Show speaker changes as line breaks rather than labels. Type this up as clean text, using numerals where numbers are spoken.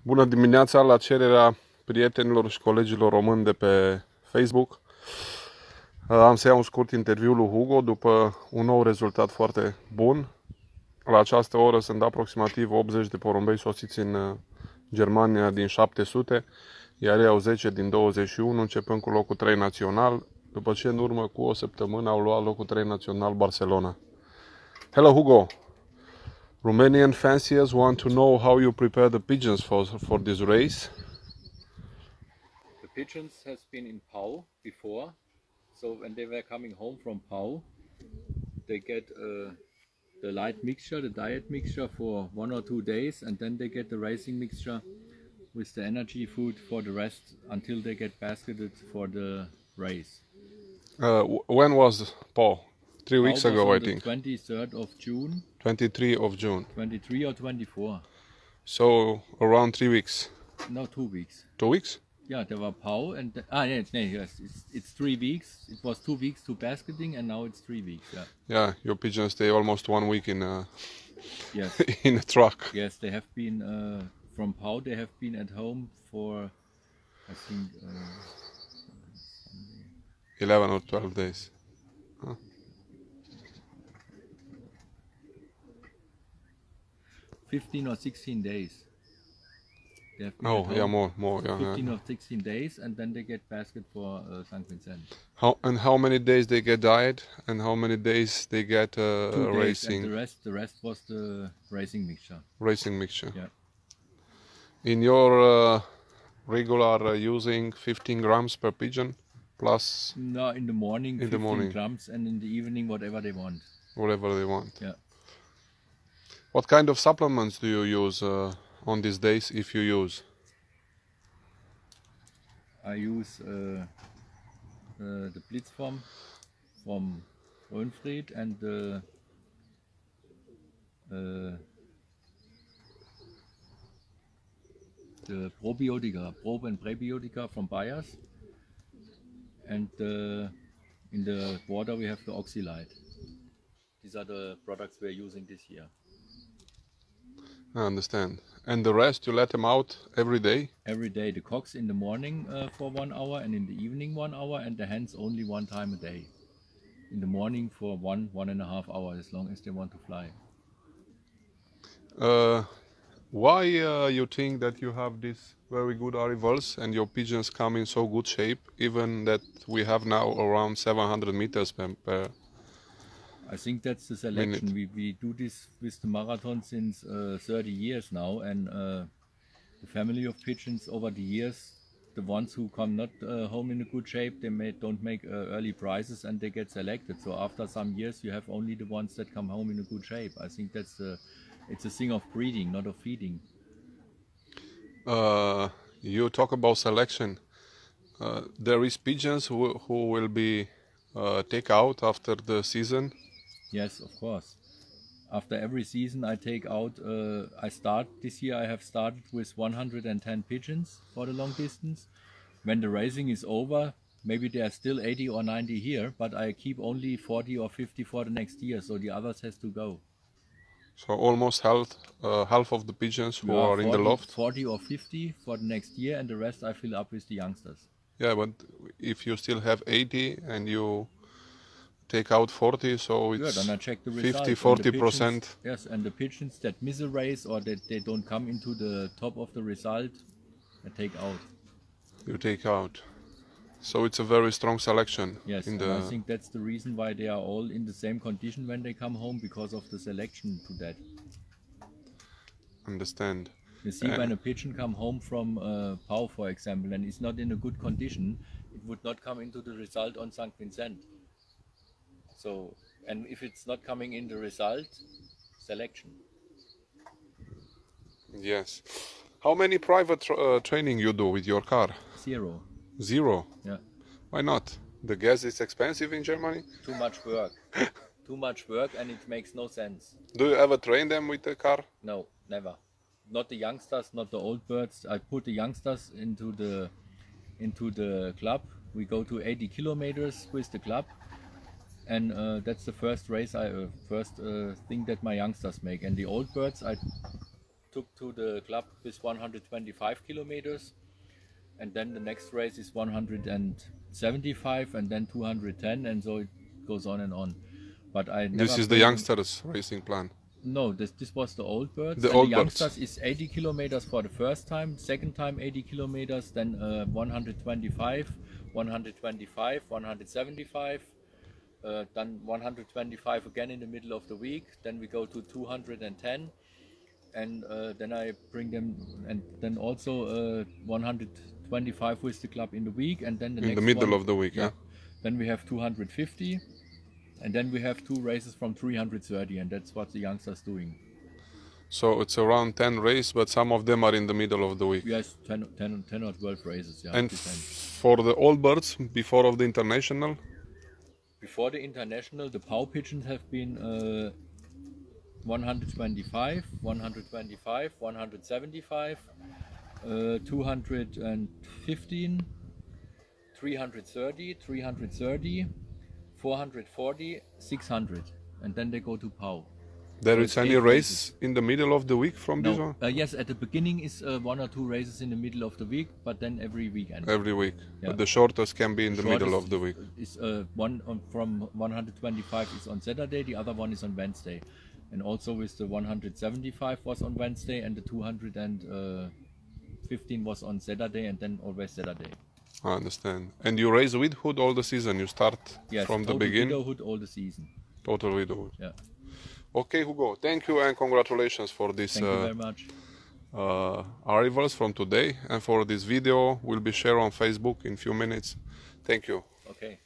Bună dimineața, la cererea prietenilor și colegilor români de pe Facebook. Am să iau un scurt interviu lui Hugo după un nou rezultat foarte bun. La această oră sunt aproximativ 80 de porumbei sosiți în Germania din 700, iar ei au 10 din 21, începând cu locul 3 național, după ce în urmă cu o săptămână au luat locul 3 național Barcelona. Hello Hugo! Romanian fanciers want to know how you prepare the pigeons for this race.
The pigeons has been in Pau before, so when they were coming home from Pau, they get the light mixture, the diet mixture for 1 or 2 days, and then they get the racing mixture with the energy food for the rest until they get basketed for the race.
When was Paul? 3 weeks
Pau was
ago,
on
I
the
think.
23rd of June,
23 of June.
23 or 24.
So around 3 weeks.
No, 2 weeks.
2 weeks?
Yeah, there were Pau and yes, it's 3 weeks. It was 2 weeks to basketing, and now it's 3 weeks. Yeah.
Yeah, your pigeons stay almost 1 week in
Yes.
in a truck.
Yes, they have been from Pau. They have been at home for, I think,
11 or 12 days.
15 or 16 days. They have been
Oh,
at
yeah,
home
more. Yeah,
15
yeah.
or 16 days, and then they get basket for St. Vincent.
How many days they get diet and how many days they get
2 days,
racing
and the rest was the racing mixture.
racing mixture?
Yeah.
In your regular using 15 grams per pigeon plus
No, in the morning,
In the
15
morning.
grams, and in the evening, whatever they want.
whatever they want.
Yeah.
What kind of supplements do you use on these days, if you use?
I use the Blitzform from Röhnfried and the probiotica, probe and prebiotica from Bayers, and in the water we have the Oxylite. These are the products we are using this year.
I understand. And the rest, you let them out every day?
Every day, the cocks in the morning for 1 hour, and in the evening 1 hour, and the hens only 1 time a day. In the morning for 1.5 hours, as long as they want to fly.
Why you think that you have these very good arrivals and your pigeons come in so good shape, even that we have now around 700 meters per
I think that's the selection. We do this with the marathon since 30 years now, and the family of pigeons over the years, the ones who come not home in a good shape, they don't make early prizes and they get selected. So after some years, you have only the ones that come home in a good shape. I think it's a thing of breeding, not of feeding.
You talk about selection. There is pigeons who will be take out after the season.
Yes, of course. After every season, I take out. This year I have started with 110 pigeons for the long distance. When the racing is over, maybe there are still 80 or 90 here, but I keep only 40 or 50 for the next year, so the others has to go.
So almost half of the pigeons who are in the loft.
40 or 50 for the next year, and the rest I fill up with the youngsters.
Yeah, but if you still have 80 and you take out 40, so it's
Then I check the result.
50-40%.
Yes, and the pigeons that miss a race or that they don't come into the top of the result, I take out.
You take out. So it's a very strong selection.
Yes, and I think that's the reason why they are all in the same condition when they come home, because of the selection to that.
Understand.
You see, when a pigeon come home from Pau, for example, and is not in a good condition, it would not come into the result on St. Vincent. So, and if it's not coming in the result, selection.
Yes. How many private training you do with your car?
0.
0.
Yeah.
Why not? The gas is expensive in Germany.
Too much work. Too much work, and it makes no sense.
Do you ever train them with the car?
No, never. Not the youngsters, not the old birds. I put the youngsters into the club. We go to 80 kilometers with the club, and that's the first race, first thing that my youngsters make. And the old birds, I took to the club with 125 kilometers, and then the next race is 175, and then 210, and so it goes on and on. But I never.
This is the youngsters racing plan.
No, this was the old birds.
The
and
old
the youngsters
birds.
is 80 kilometers for the first time, second time 80 kilometers, then 125, 125, 175, then 125 again in the middle of the week. Then we go to 210, and then I bring them, and then also 125 with the club in the week, and then the
In
next
the middle
one,
of the week, yeah.
Then we have 250. And then we have 2 races from 330, and that's what the youngsters doing.
So it's around 10 races, but some of them are in the middle of the week.
Yes, 10 or 12 races, yeah.
And for the old birds, before of the international?
Before the international, the POW pigeons have been 125, 125, 175, 215, 330, 330, 440, 600, and then they go to POW.
There
So
is
it's
any
8
race
races.
in the middle of the week from this
No,
one?
yes, at the beginning is 1 or 2 races in the middle of the week, but then every weekend.
Every week.
Yeah.
But the shortest can be in the middle of the week.
Is one from 125 is on Saturday, the other one is on Wednesday, and also with the 175 was on Wednesday, and the 215 was on Saturday, and then always Saturday.
I understand. And you race widowhood all the season? You start
Yes,
from the
total
beginning?
widowhood all the season.
Total widowhood.
Yeah,
Okay, Hugo, thank you and congratulations for this
thank you very much.
arrivals from today. And for this video, will be shared on Facebook in few minutes. Thank you.
Okay.